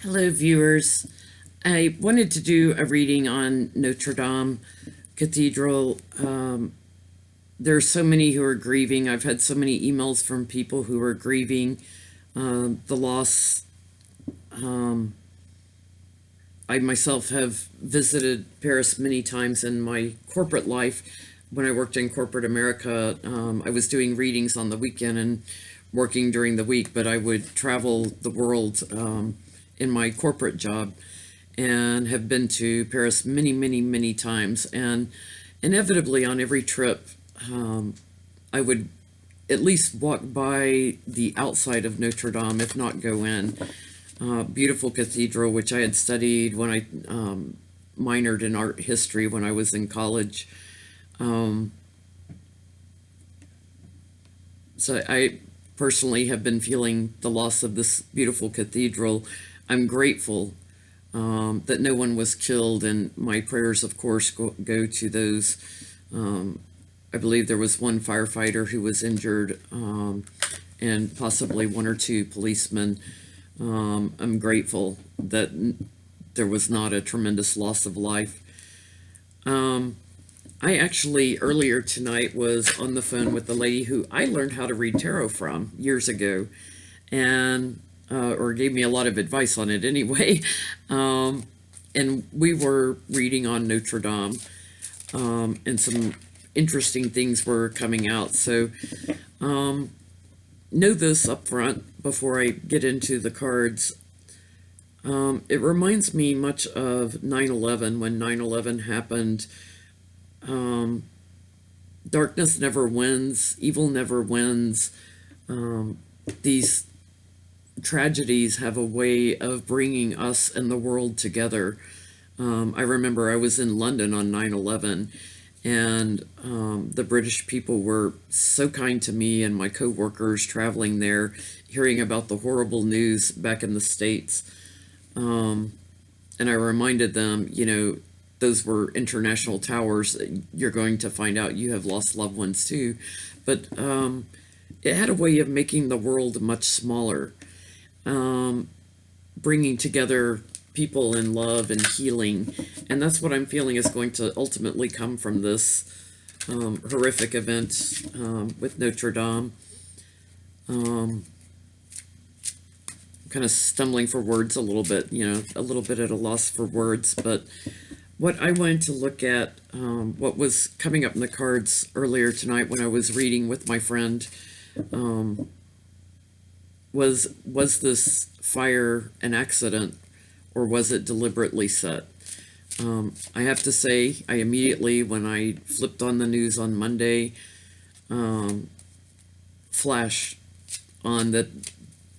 Hello, viewers. I wanted to do a reading on Notre Dame Cathedral. There are so many who are grieving. I've had so many emails from people who are grieving the loss. Um, I myself have visited Paris many times in my corporate life. When I worked in corporate America, I was doing readings on the weekend and working during the week, but I would travel the world in my corporate job and have been to Paris many, many, many times. And inevitably, on every trip, I would at least walk by the outside of Notre Dame, if not go in. Beautiful cathedral, which I had studied when I minored in art history when I was in college. Um, so I personally have been feeling the loss of this beautiful cathedral. I'm grateful that no one was killed, and my prayers, of course, go to those. I believe there was one firefighter who was injured, and possibly one or two policemen. I'm grateful that there was not a tremendous loss of life. I actually, earlier tonight, was on the phone with a lady who I learned how to read tarot from years ago, and or gave me a lot of advice on it anyway. Um, and we were reading on Notre Dame, and some interesting things were coming out. So, know this up front before I get into the cards. It reminds me much of 9/11. When 9/11 happened. Darkness never wins, evil never wins. These tragedies have a way of bringing us and the world together. I remember I was in London on 9/11, and the British people were so kind to me and my co-workers traveling there, hearing about the horrible news back in the States. And I reminded them, those were international towers. You're going to find out you have lost loved ones too. But it had a way of making the world much smaller, bringing together people in love and healing. And that's what I'm feeling is going to ultimately come from this horrific event with Notre Dame. Kind of stumbling for words a little bit, a little bit at a loss for words. But what I wanted to look at, what was coming up in the cards earlier tonight when I was reading with my friend, was this fire an accident, or was it deliberately set? I have to say, I immediately, when I flipped on the news on Monday, flashed on that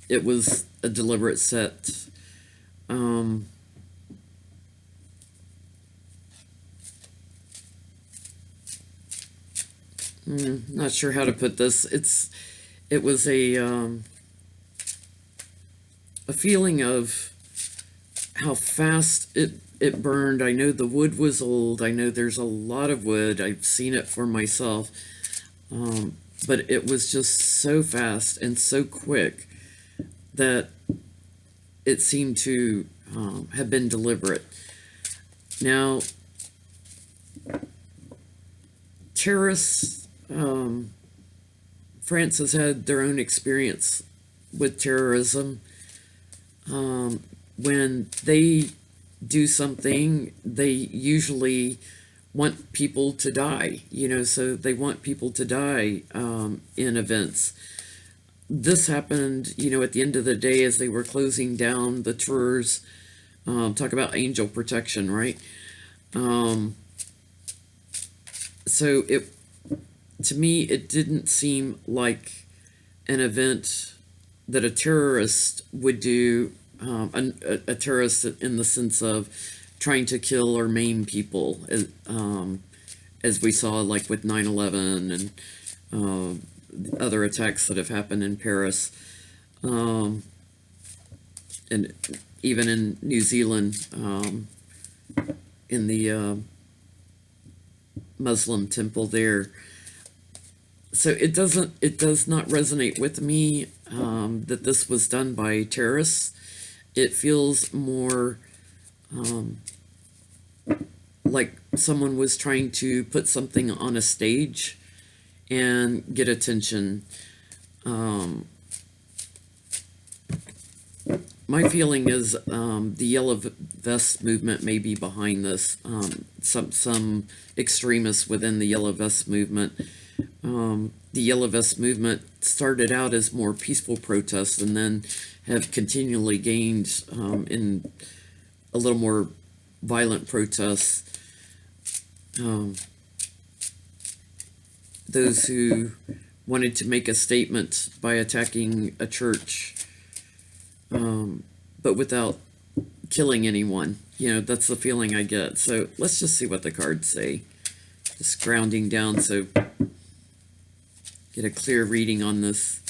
it was a deliberate set. Not sure how to put this. It was a feeling of how fast it burned. I know the wood was old. I know there's a lot of wood. I've seen it for myself. But it was just so fast and so quick that it seemed to have been deliberate. Now, terrorists, France has had their own experience with terrorism. When they do something, they usually want people to die, so they want people to die in events. This happened, at the end of the day as they were closing down the tours. Talk about angel protection, right? So to me, it didn't seem like an event that a terrorist would do, a terrorist in the sense of trying to kill or maim people, as we saw like with 9/11 and other attacks that have happened in Paris, and even in New Zealand, in the Muslim temple there. So it does not resonate with me that this was done by terrorists. It feels more like someone was trying to put something on a stage and get attention. My feeling is the yellow vest movement may be behind this. Some extremists within the yellow vest movement. The yellow vest movement started out as more peaceful protests and then have continually gained in a little more violent protests. Those who wanted to make a statement by attacking a church, but without killing anyone. That's the feeling I get. So let's just see what the cards say. Just grounding down so get a clear reading on this.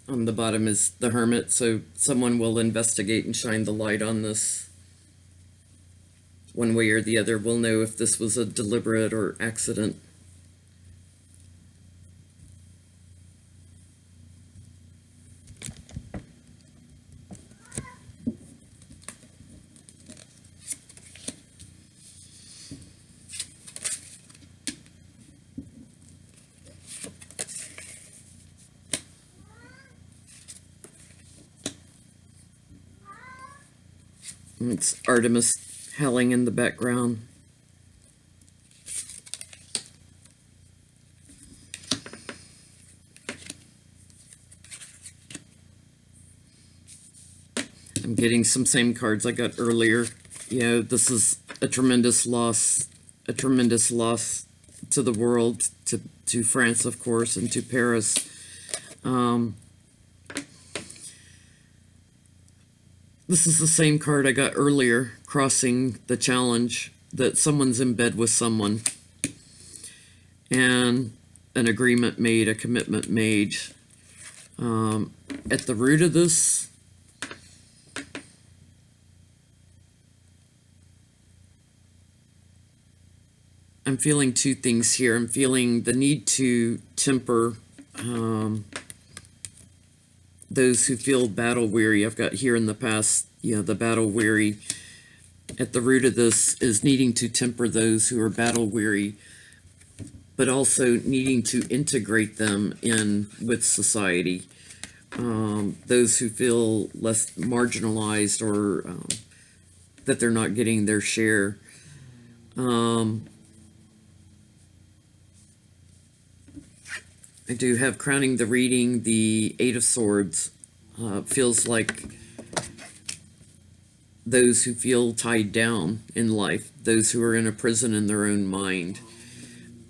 On the bottom is the Hermit, so someone will investigate and shine the light on this. One way or the other, we'll know if this was a deliberate or accident. It's Artemis howling in the background. I'm getting some same cards I got earlier. This is a tremendous loss to the world, to France, of course, and to Paris. This is the same card I got earlier, crossing the challenge, that someone's in bed with someone and an agreement made, a commitment made. At the root of this, I'm feeling two things here. I'm feeling the need to temper those who feel battle weary. I've got here in the past, the battle weary. At the root of this is needing to temper those who are battle weary, but also needing to integrate them in with society. Those who feel less marginalized or that they're not getting their share. I do have crowning the reading, the Eight of Swords. Feels like those who feel tied down in life, those who are in a prison in their own mind.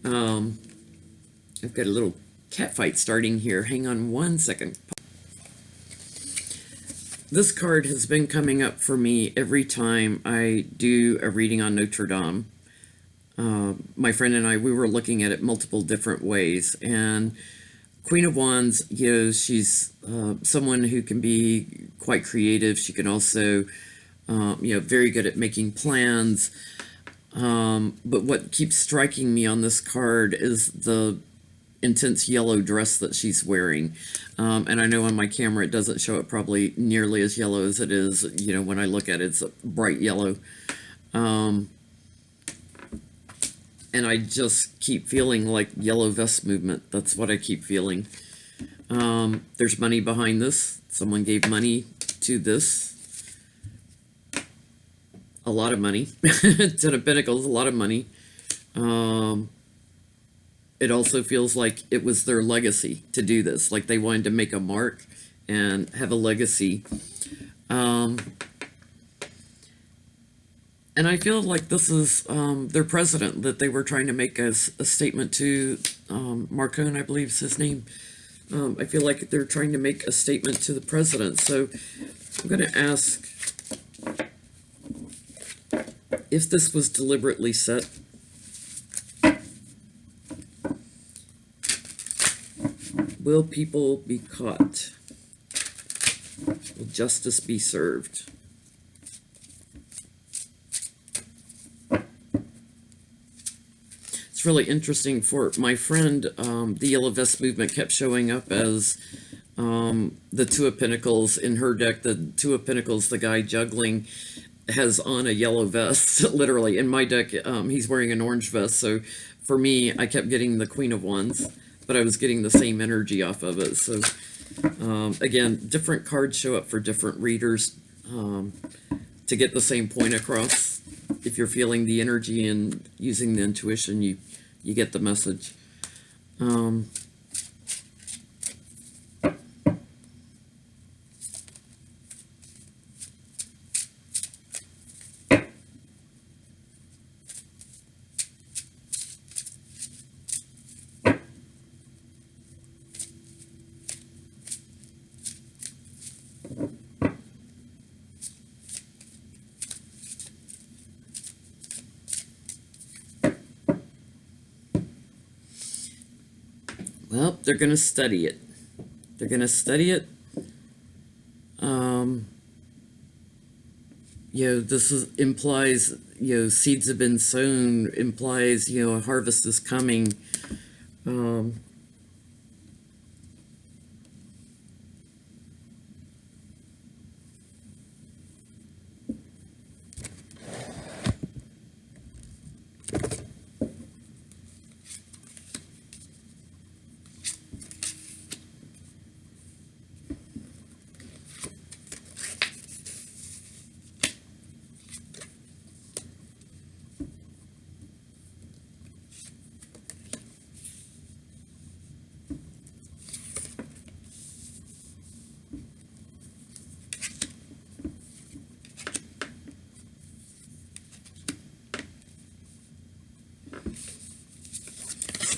I've got a little cat fight starting here. Hang on one second. This card has been coming up for me every time I do a reading on Notre Dame. My friend and I, we were looking at it multiple different ways, and Queen of Wands, she's someone who can be quite creative. She can also, very good at making plans. But what keeps striking me on this card is the intense yellow dress that she's wearing. And I know on my camera it doesn't show it probably nearly as yellow as it is, when I look at it, it's a bright yellow. And I just keep feeling like yellow vest movement. That's what I keep feeling. There's money behind this. Someone gave money to this. A lot of money. Ten of Pentacles, a lot of money. It also feels like it was their legacy to do this. Like they wanted to make a mark and have a legacy. And I feel like this is their president, that they were trying to make a statement to Marcone, I believe is his name. I feel like they're trying to make a statement to the president. So I'm going to ask if this was deliberately set. Will people be caught? Will justice be served? It's really interesting for my friend. The Yellow Vest movement kept showing up as the Two of Pentacles in her deck. The Two of Pentacles, the guy juggling, has on a yellow vest. Literally in my deck, he's wearing an orange vest. So for me, I kept getting the Queen of Wands, but I was getting the same energy off of it. So again, different cards show up for different readers to get the same point across. If you're feeling the energy and using the intuition, you get the message. Well, they're going to study it. They're going to study it. This implies, seeds have been sown, implies, a harvest is coming.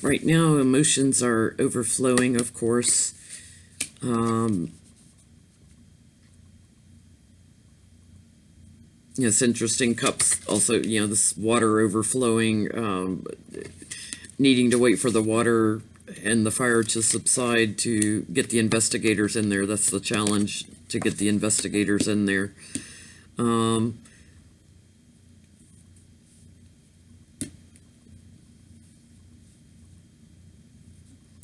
Right now, emotions are overflowing, of course. It's interesting. Cups also, this water overflowing, needing to wait for the water and the fire to subside to get the investigators in there. That's the challenge, to get the investigators in there.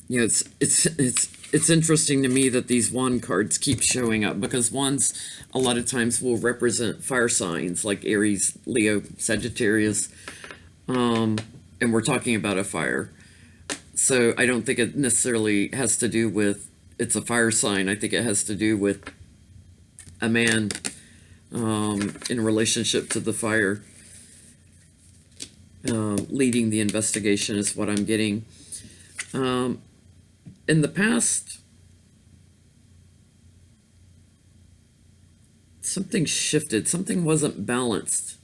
It's interesting to me that these wand cards keep showing up, because wands a lot of times will represent fire signs like Aries, Leo, Sagittarius, and we're talking about a fire. So I don't think it necessarily has to do with it's a fire sign. I think it has to do with a man in relationship to the fire. Leading the investigation is what I'm getting. In the past, something shifted. Something wasn't balanced.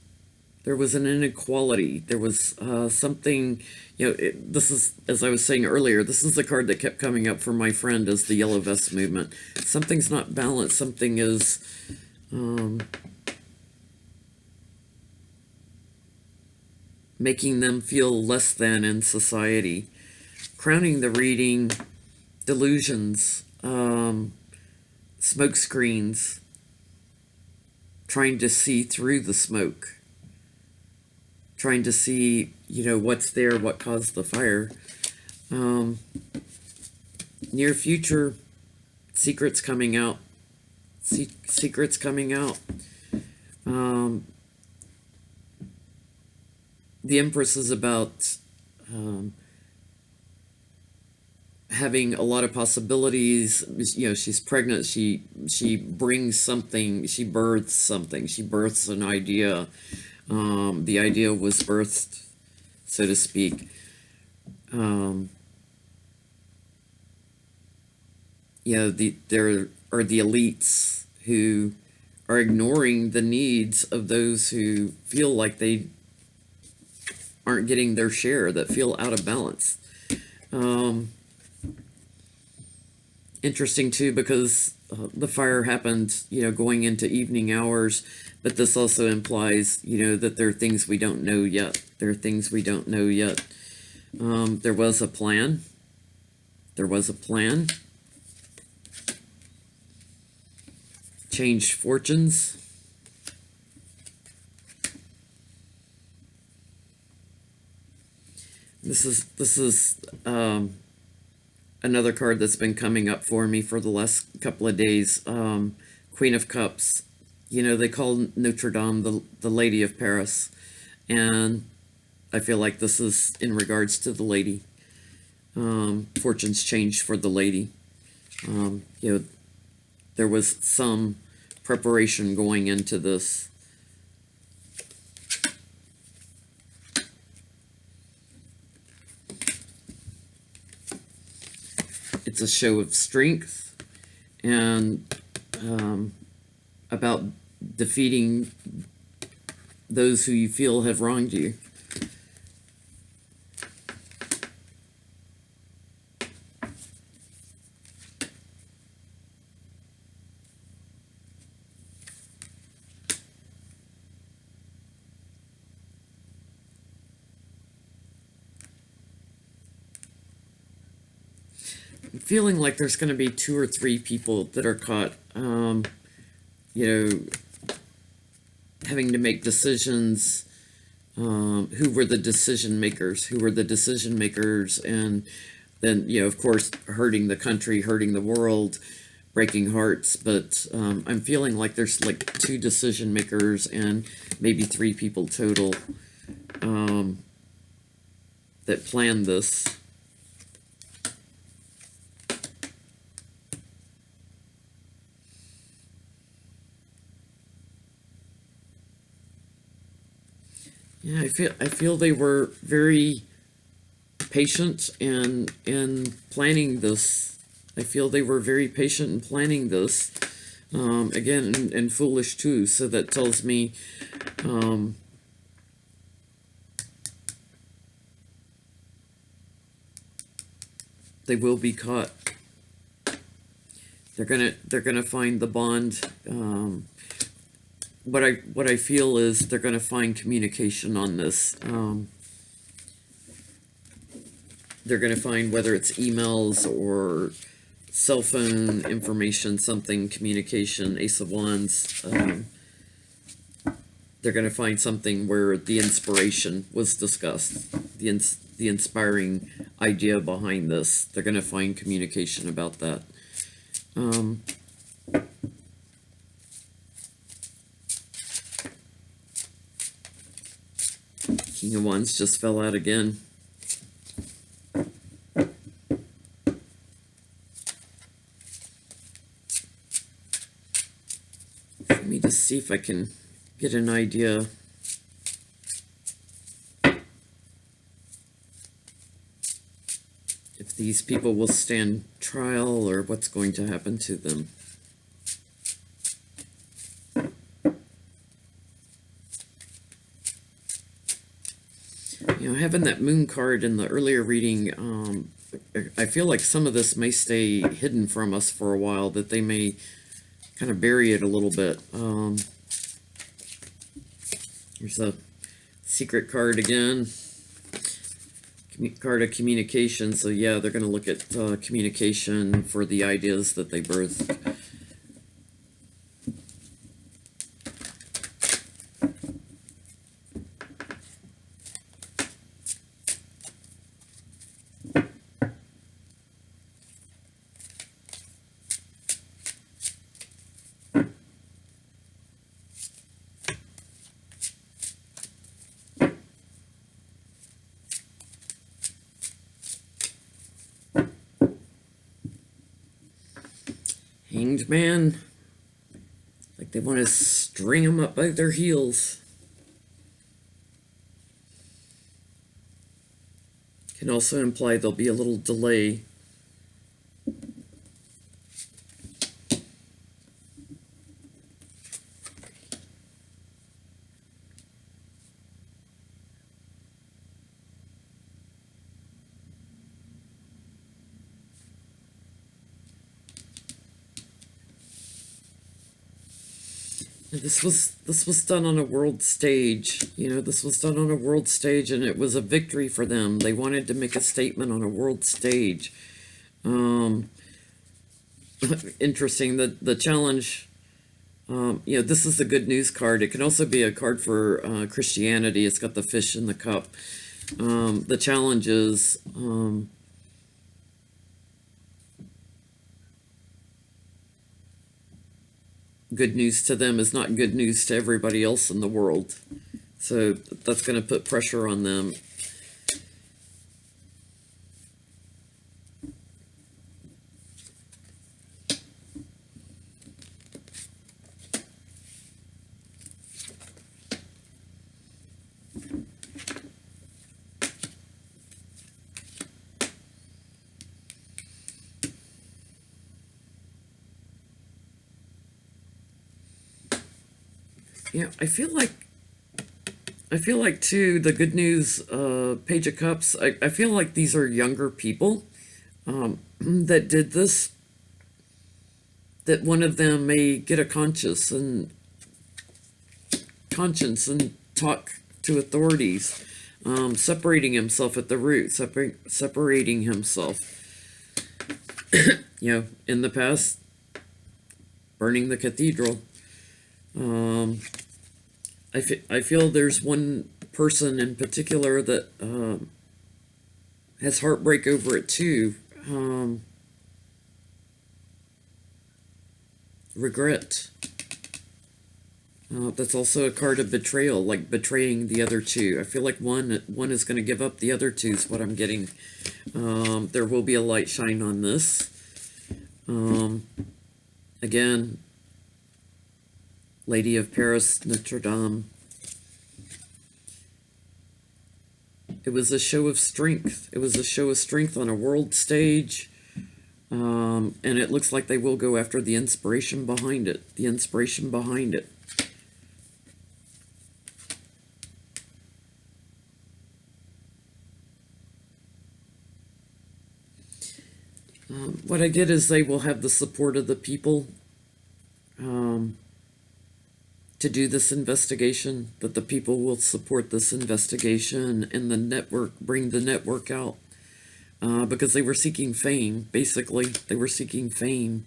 There was an inequality. There was something, this is, as I was saying earlier, this is the card that kept coming up for my friend as the Yellow Vest movement. Something's not balanced. Something is making them feel less than in society. Crowning the reading, delusions, smoke screens, trying to see through the smoke, trying to see, what's there, what caused the fire. Near future, secrets coming out. Secrets coming out. The Empress is about having a lot of possibilities. She's pregnant. She brings something. She births something. She births an idea. The idea was birthed, so to speak. There are the elites who are ignoring the needs of those who feel like they aren't getting their share, that feel out of balance. Interesting too, because the fire happened, going into evening hours, but this also implies, that there are things we don't know yet. There are things we don't know yet. There was a plan. There was a plan. change fortunes. This is another card that's been coming up for me for the last couple of days. Queen of Cups. You know, they call Notre Dame the Lady of Paris, and I feel like this is in regards to the lady. Fortunes changed for the lady. You know, there was some preparation going into this. It's a show of strength and about defeating those who you feel have wronged you. Feeling like there's going to be 2 or 3 people that are caught, you know, having to make decisions. Who were the decision makers? And then, you know, of course, hurting the country, hurting the world, breaking hearts. But I'm feeling like there's like 2 decision makers and maybe 3 people total that planned this. Yeah, I feel they were very patient in planning this. I feel they were very patient in planning this. Again, and foolish too. So that tells me they will be caught. They're gonna find the bond. What I feel is they're going to find communication on this. They're going to find, whether it's emails or cell phone information, something, communication, Ace of Wands. They're going to find something where the inspiration was discussed, the inspiring idea behind this. They're going to find communication about that. King of Wands just fell out again. Let me just see if I can get an idea. If these people will stand trial or what's going to happen to them. You know, having that moon card in the earlier reading, I feel like some of this may stay hidden from us for a while, that they may kind of bury it a little bit. Here's a secret card again. Card of communication. So yeah, they're going to look at communication for the ideas that they birthed. Hanged Man, like they want to string them up by their heels. Can also imply there'll be a little delay. This was done on a world stage. You know, this was done on a world stage, and it was a victory for them. They wanted to make a statement on a world stage. Interesting. The challenge This is the good news card. It can also be a card for Christianity. It's got the fish in the cup. The challenge is good news to them is not good news to everybody else in the world. So that's going to put pressure on them. Yeah, I feel like too the good news Page of Cups. I feel like these are younger people that did this. That one of them may get a conscience and talk to authorities, separating himself at the root, separating himself. In the past, burning the cathedral. I feel there's one person in particular that has heartbreak over it too. Regret. That's also a card of betrayal, like betraying the other two. I feel like one is going to give up the other two is what I'm getting. There will be a light shine on this. Again, Lady of Paris, Notre Dame. It was a show of strength. It was a show of strength on a world stage. And it looks like they will go after the inspiration behind it. The inspiration behind it. What I get is they will have the support of the people to do this investigation, that the people will support this investigation and the network, bring the network out. Because they were seeking fame, basically. They were seeking fame.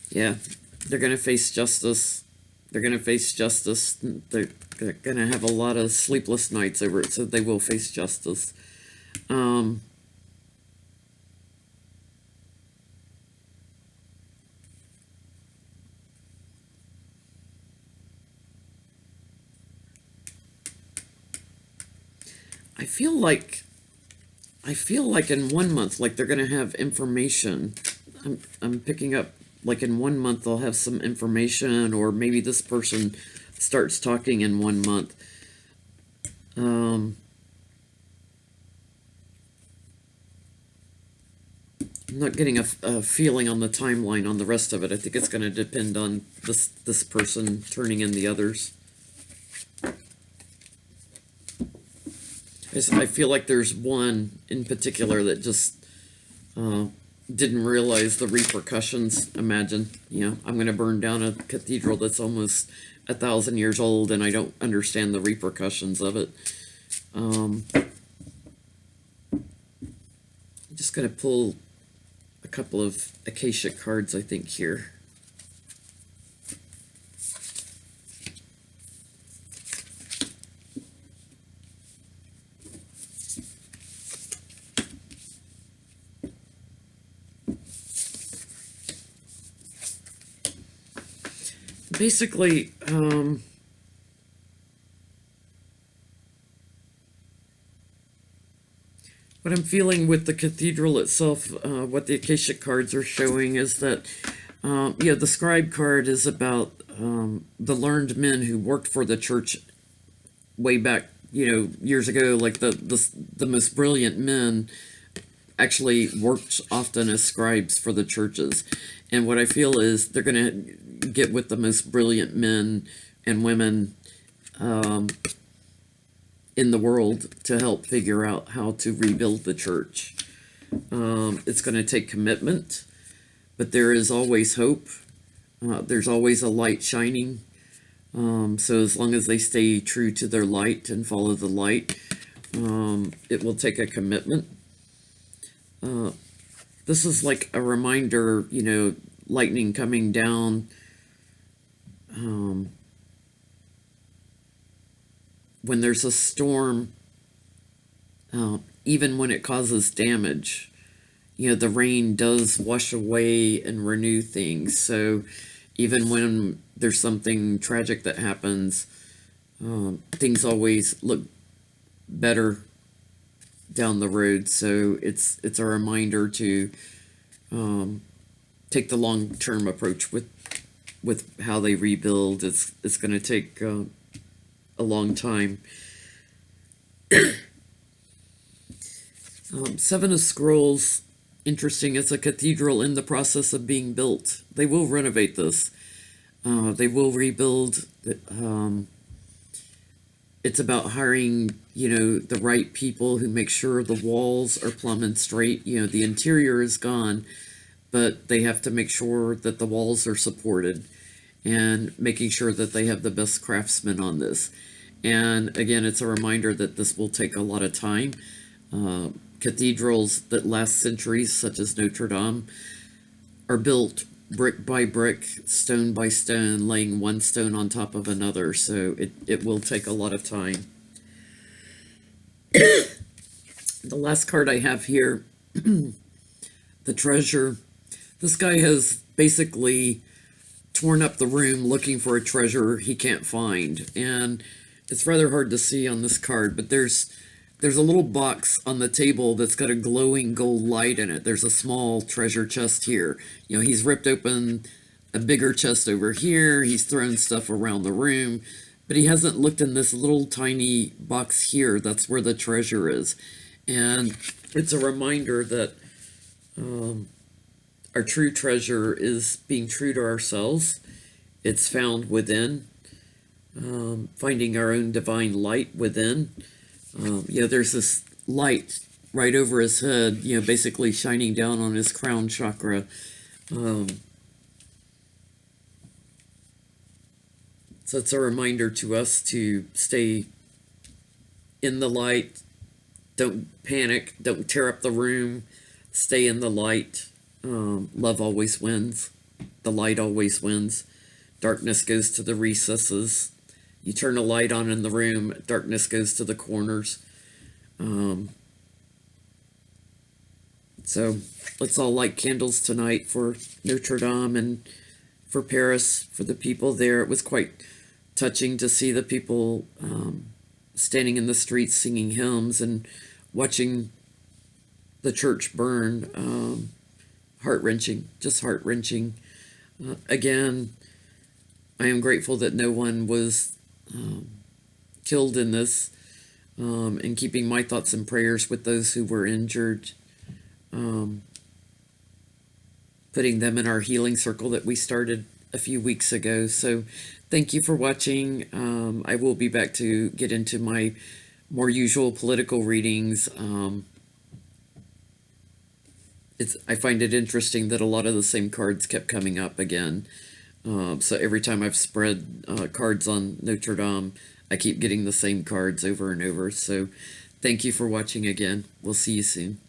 Yeah, they're going to face justice. They're going to face justice. They're going to have a lot of sleepless nights over it, so they will face justice. I feel like in 1 month, like they're going to have information. I'm picking up like in 1 month they'll have some information, or maybe this person starts talking in 1 month. I'm not getting a feeling on the timeline on the rest of it. I think it's going to depend on this person turning in the others. I feel like there's one in particular that just didn't realize the repercussions. Imagine, I'm going to burn down a cathedral that's almost 1,000 years old, and I don't understand the repercussions of it. I'm just going to pull a couple of Akashic cards, I think, here. Basically, what I'm feeling with the cathedral itself, what the Akashic cards are showing is that, the scribe card is about the learned men who worked for the church way back, years ago. Like the most brilliant men actually worked often as scribes for the churches. And what I feel is they're going to get with the most brilliant men and women in the world to help figure out how to rebuild the church. It's going to take commitment, but there is always hope. There's always a light shining. So as long as they stay true to their light and follow the light, it will take a commitment. This is like a reminder, lightning coming down, um, when there's a storm, even when it causes damage. The rain does wash away and renew things. So even when there's something tragic that happens, things always look better down the road. So it's a reminder to take the long term approach with how they rebuild. It's going to take a long time. Seven of Scrolls, interesting. It's a cathedral in the process of being built. They will renovate this. They will rebuild. It's about hiring, the right people who make sure the walls are plumb and straight. The interior is gone, but they have to make sure that the walls are supported and making sure that they have the best craftsmen on this. And again, it's a reminder that this will take a lot of time. Cathedrals that last centuries, such as Notre Dame, are built brick by brick, stone by stone, laying one stone on top of another. So it will take a lot of time. The last card I have here, the treasure. This guy has basically torn up the room looking for a treasure he can't find. And it's rather hard to see on this card, but there's a little box on the table that's got a glowing gold light in it. There's a small treasure chest here. He's ripped open a bigger chest over here. He's thrown stuff around the room, but he hasn't looked in this little tiny box here. That's where the treasure is. And it's a reminder that our true treasure is being true to ourselves. It's found within, finding our own divine light within. There's this light right over his head, basically shining down on his crown chakra. So it's a reminder to us to stay in the light. Don't panic. Don't tear up the room. Stay in the light. Love always wins. The light always wins. Darkness goes to the recesses. You turn a light on in the room, darkness goes to the corners. So let's all light candles tonight for Notre Dame and for Paris, for the people there. It was quite touching to see the people standing in the streets singing hymns and watching the church burn. Heart-wrenching, just heart-wrenching. Again, I am grateful that no one was killed in this, and keeping my thoughts and prayers with those who were injured, putting them in our healing circle that we started a few weeks ago. So thank you for watching. I will be back to get into my more usual political readings. I find it interesting that a lot of the same cards kept coming up again. So every time I've spread cards on Notre Dame, I keep getting the same cards over and over. So thank you for watching again. We'll see you soon.